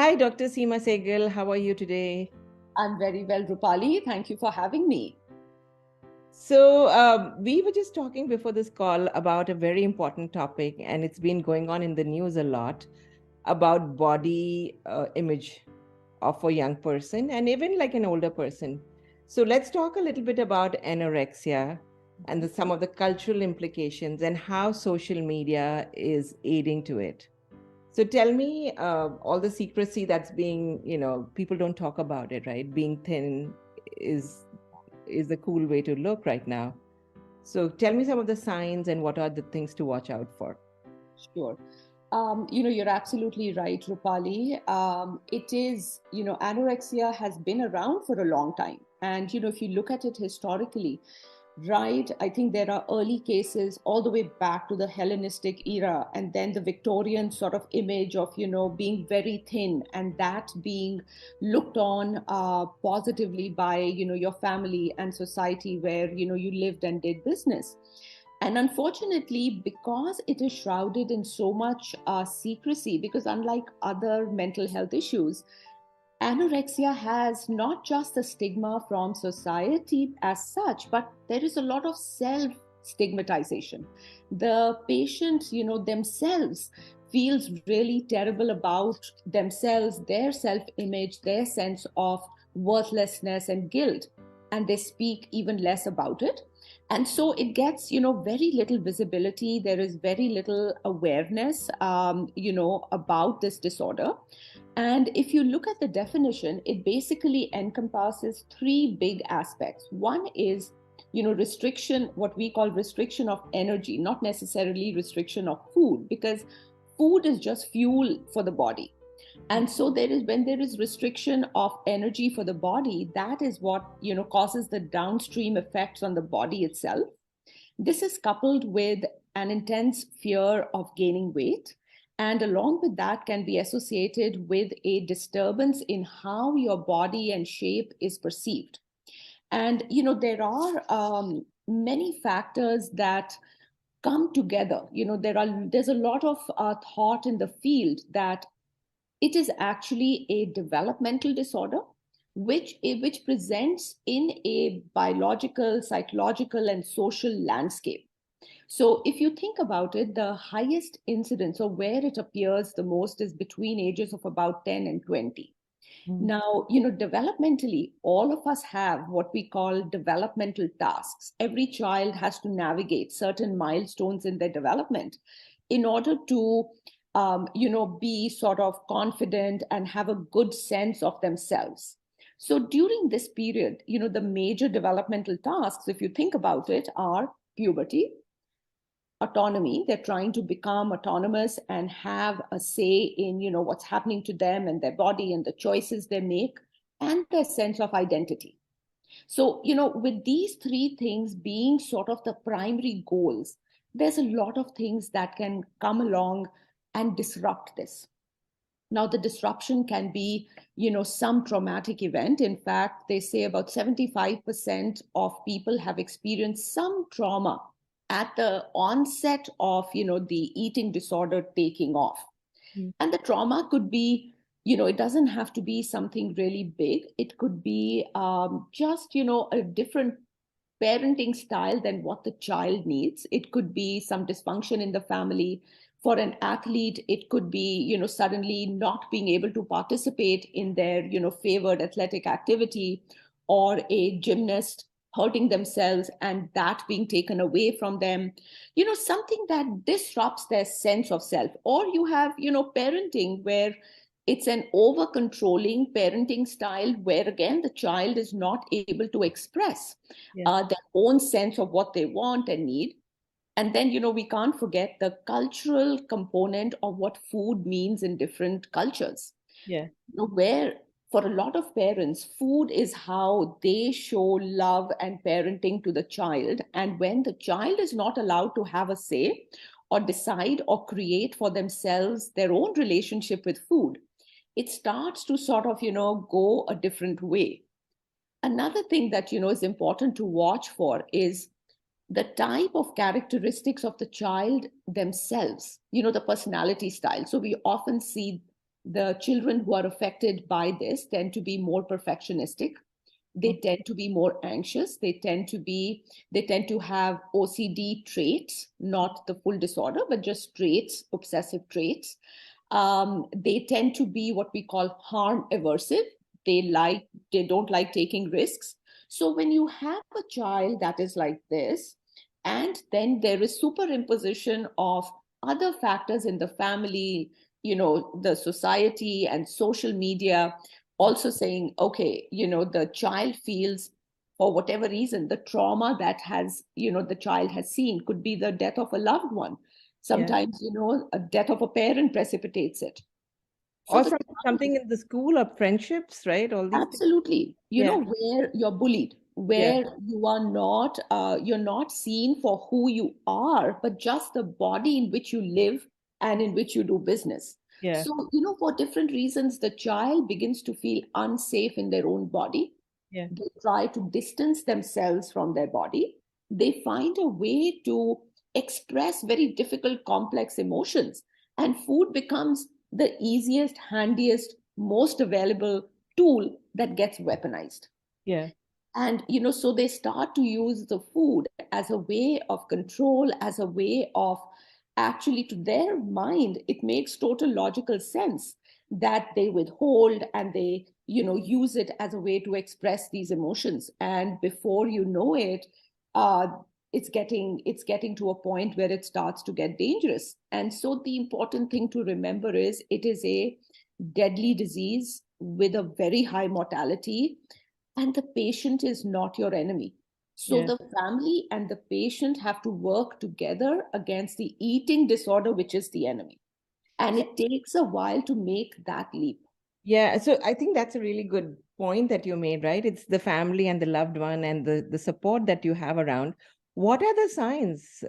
Hi, Dr. Seema Sehgal. How are you today? I'm very well, Rupali. Thank you for having me. We were just talking before this call about a very important topic, and it's been going on in the news a lot about body image of a young person and even like an older person. So, let's talk a little bit about anorexia and some of the cultural implications and how social media is aiding to it. So tell me, all the secrecy that's being, people don't talk about it, right? Being thin is is the cool way to look right now. So tell me some of the signs and what are the things to watch out for. Sure. You're absolutely right, Rupali. It is, anorexia has been around for a long time. And, if you look at it historically, right, I think there are early cases all the way back to the Hellenistic era, and then the Victorian sort of image of, being very thin and that being looked on positively by, your family and society where, you lived and did business. And unfortunately, because it is shrouded in so much secrecy, because unlike other mental health issues, anorexia has not just a stigma from society as such, but there is a lot of self stigmatization. The patients, themselves feels really terrible about themselves, their self image, their sense of worthlessness and guilt, and they speak even less about it. And so it gets, very little visibility. There is very little awareness, about this disorder. And if you look at the definition, it basically encompasses three big aspects. One is, restriction, what we call restriction of energy, not necessarily restriction of food, because food is just fuel for the body. And so when there is restriction of energy for the body, that is what, causes the downstream effects on the body itself. This is coupled with an intense fear of gaining weight. And along with that, can be associated with a disturbance in how your body and shape is perceived. And, there are many factors that come together. There's a lot of thought in the field that it is actually a developmental disorder which presents in a biological, psychological, and social landscape. So, if you think about it, the highest incidence or where it appears the most is between ages of about 10 and 20. Mhm. Now, developmentally, all of us have what we call developmental tasks. Every child has to navigate certain milestones in their development in order to, be sort of confident and have a good sense of themselves. So during this period, the major developmental tasks, if you think about it, are puberty, autonomy. They're trying to become autonomous and have a say in, what's happening to them and their body and the choices they make and their sense of identity. So, with these three things being sort of the primary goals, there's a lot of things that can come along and disrupt this. Now, the disruption can be, some traumatic event. In fact, they say about 75% of people have experienced some trauma at the onset of, the eating disorder taking off. Mhm. And the trauma could be, it doesn't have to be something really big. It could be just, a different parenting style than what the child needs. It could be some dysfunction in the family. For an athlete, it could be, suddenly not being able to participate in their, favored athletic activity, or a gymnast hurting themselves and that being taken away from them, something that disrupts their sense of self. Or you have, parenting where it's an over controlling parenting style where again the child is not able to express Yeah. their own sense of what they want and need. And then, we can't forget the cultural component of what food means in different cultures. Yeah. Where for a lot of parents, food is how they show love and parenting to the child. And when the child is not allowed to have a say or decide or create for themselves their own relationship with food, it starts to sort of, go a different way. Another thing that, is important to watch for is the type of characteristics of the child themselves, the personality style. So we often see the children who are affected by this tend to be more perfectionistic. They tend to be more anxious. They tend to have OCD traits, not the full disorder, but just traits, obsessive traits. They tend to be what we call harm aversive. They don't like taking risks. So when you have a child that is like this, and then there is superimposition of other factors in the family, the society and social media also saying, okay, the child feels, for whatever reason, the trauma that the child has seen could be the death of a loved one. Yeah. Sometimes, a death of a parent precipitates it. So Or the something in the school, or friendships, right? All these things. absolutely, Yeah. where you're bullied, Yeah. where you're not seen for who you are, but just the body in which you live and in which you do business. Yeah. So, for different reasons, the child begins to feel unsafe in their own body. Yeah. They try to distance themselves from their body. They find a way to express very difficult, complex emotions. And food becomes the easiest, handiest, most available tool that gets weaponized. Yeah. And so they start to use the food as a way of control, as a way of, actually, to their mind it makes total logical sense that they withhold and they use it as a way to express these emotions. And before you know it, uh, it's getting to a point where it starts to get dangerous. And so the important thing to remember is it is a deadly disease with a very high mortality, and the patient is not your enemy. So Yeah. the family and the patient have to work together against the eating disorder, which is the enemy. And it takes a while to make that leap. Yeah, so I think that's a really good point that you made, right? It's the family and the loved one and the support that you have around. What are the signs?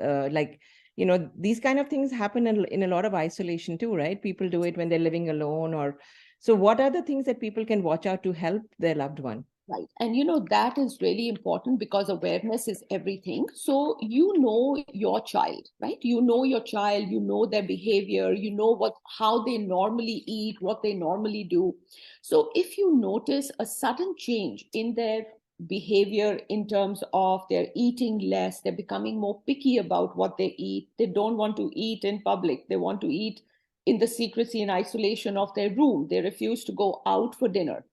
These kind of things happen in a lot of isolation too, right? People do it when they're living alone, or so what are the things that people can watch out to help their loved one? Right. And that is really important because awareness is everything. So your child, right? You know your child, you know their behavior, you know how they normally eat, what they normally do. So if you notice a sudden change in their behavior in terms of they're eating less, they're becoming more picky about what they eat, they don't want to eat in public, they want to eat in the secrecy and isolation of their room, they refuse to go out for dinner,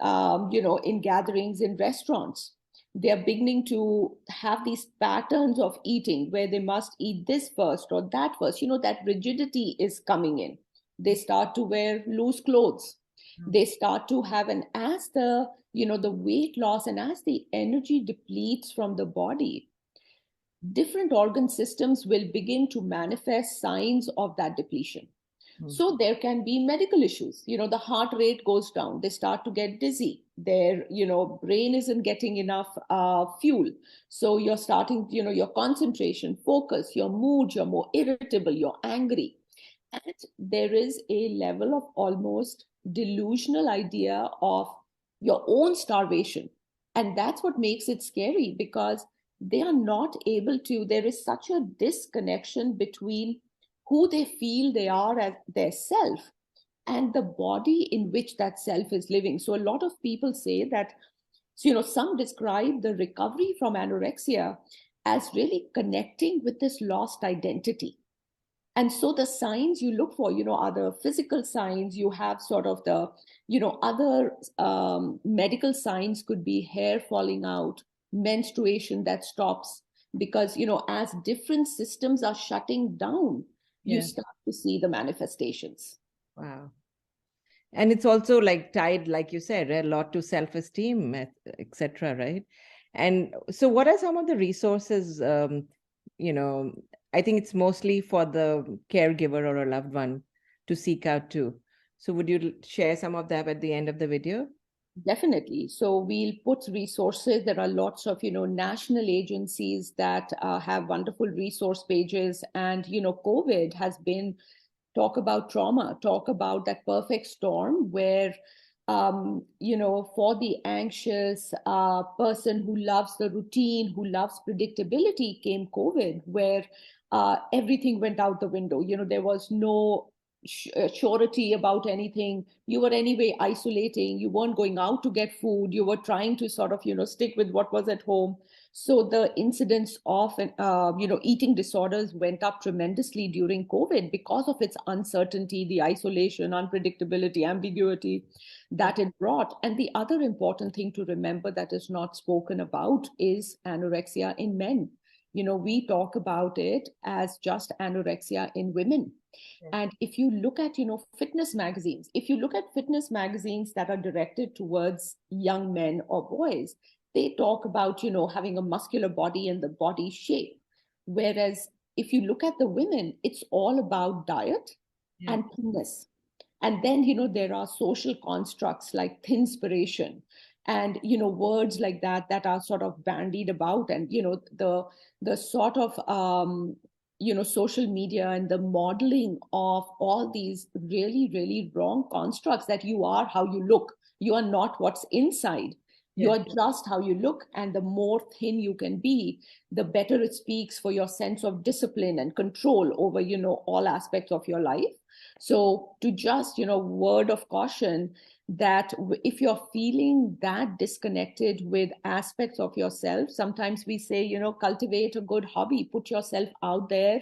in gatherings, in restaurants. They are beginning to have these patterns of eating where they must eat this first or that first. That rigidity is coming in. They start to wear loose clothes. They start to have, and as the weight loss and as the energy depletes from the body, different organ systems will begin to manifest signs of that depletion. Mm. So there can be medical issues. The heart rate goes down. They start to get dizzy. Their, brain isn't getting enough fuel. So you're starting, your concentration, focus, your mood, you're more irritable, you're angry. And there is a level of almost delusional idea of your own starvation. And that's what makes it scary, because they are not able to, there is such a disconnection between who they feel they are as their self and the body in which that self is living. So a lot of people say that, some describe the recovery from anorexia as really connecting with this lost identity. And so the signs you look for, are the physical signs. You have sort of the, other medical signs could be hair falling out, menstruation that stops, because, as different systems are shutting down, you Yeah. start to see the manifestations. Wow. And it's also like tied, like you said, a lot to self-esteem, etc., right? And so what are some of the resources, you know I think it's mostly for the caregiver or a loved one to seek out to. So would you share some of that at the end of the video? Definitely. So we'll put resources. There are lots of, national agencies that have wonderful resource pages. And, COVID has been, talk about trauma, talk about that perfect storm where, for the anxious person who loves the routine, who loves predictability, came COVID, where everything went out the window. There was no surety about anything. You were anyway isolating. You weren't going out to get food. You were trying to sort of, stick with what was at home. So the incidence of, eating disorders went up tremendously during COVID because of its uncertainty, the isolation, unpredictability, ambiguity that it brought. And the other important thing to remember that is not spoken about is anorexia in men. We talk about it as just anorexia in women. Yeah. And if you look at, fitness magazines, if you look at fitness magazines that are directed towards young men or boys, they talk about, having a muscular body and the body shape. Whereas if you look at the women, it's all about diet Yeah. and thinness. And then, there are social constructs like thinspiration and, words like that that are sort of bandied about. And, the sort of, social media and the modeling of all these really, really wrong constructs that you are how you look. You are not what's inside. Yeah. You're just how you look. And the more thin you can be, the better it speaks for your sense of discipline and control over, all aspects of your life. So to just, word of caution that if you're feeling that disconnected with aspects of yourself, sometimes we say, cultivate a good hobby, put yourself out there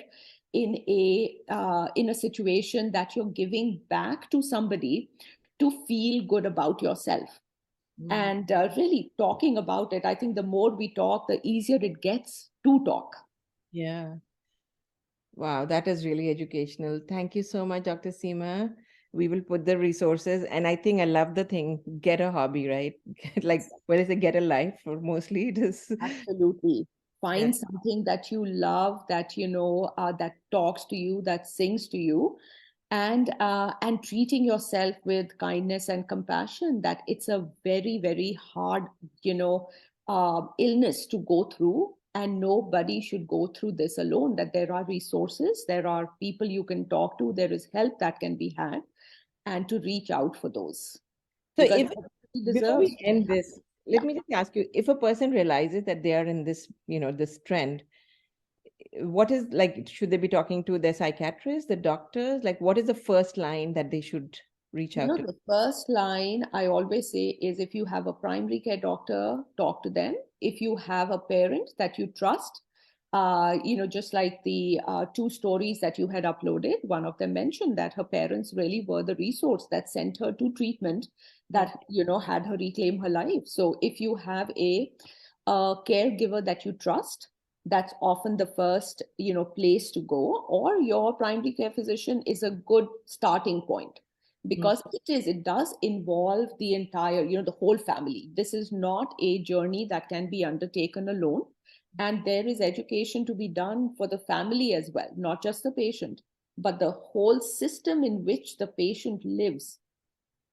in a situation that you're giving back to somebody to feel good about yourself. Mm. And really talking about it, I think the more we talk, the easier it gets to talk. Yeah. Wow, that is really educational. Thank you so much, Dr. Seema. We will put the resources, and I think I love the thing, get a hobby, right? Like, what is it, get a life, or mostly it is. Absolutely. Yeah. Find something that you love, that that talks to you, that sings to you, and treating yourself with kindness and compassion. That it's a very, very hard, illness to go through, and nobody should go through this alone. That there are resources, there are people you can talk to, there is help that can be had, and to reach out for those So because if everybody before deserves we to be end happy. this, let Yeah. me just ask you, if a person realizes that they are in this, this trend, what is like, should they be talking to their psychiatrist, the doctors? Like, what is the first line that they should reach out to? The first line I always say is if you have a primary care doctor, talk to them. If you have a parent that you trust, just like the two stories that you had uploaded, one of them mentioned that her parents really were the resource that sent her to treatment Yeah. that, had her reclaim her life. So if you have a caregiver that you trust, that's often the first, place to go, or your primary care physician is a good starting point Mm. because it does involve the entire, the whole family. This is not a journey that can be undertaken alone, and there is education to be done for the family as well, not just the patient, but the whole system in which the patient lives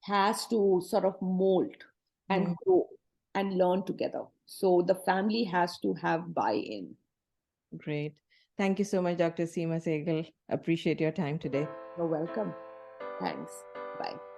has to sort of mold Mm. and grow and learn together. So the family has to have buy-in. Great. Thank you so much, Dr. Seema Sehgal. Appreciate your time today. You're welcome. Thanks. Bye.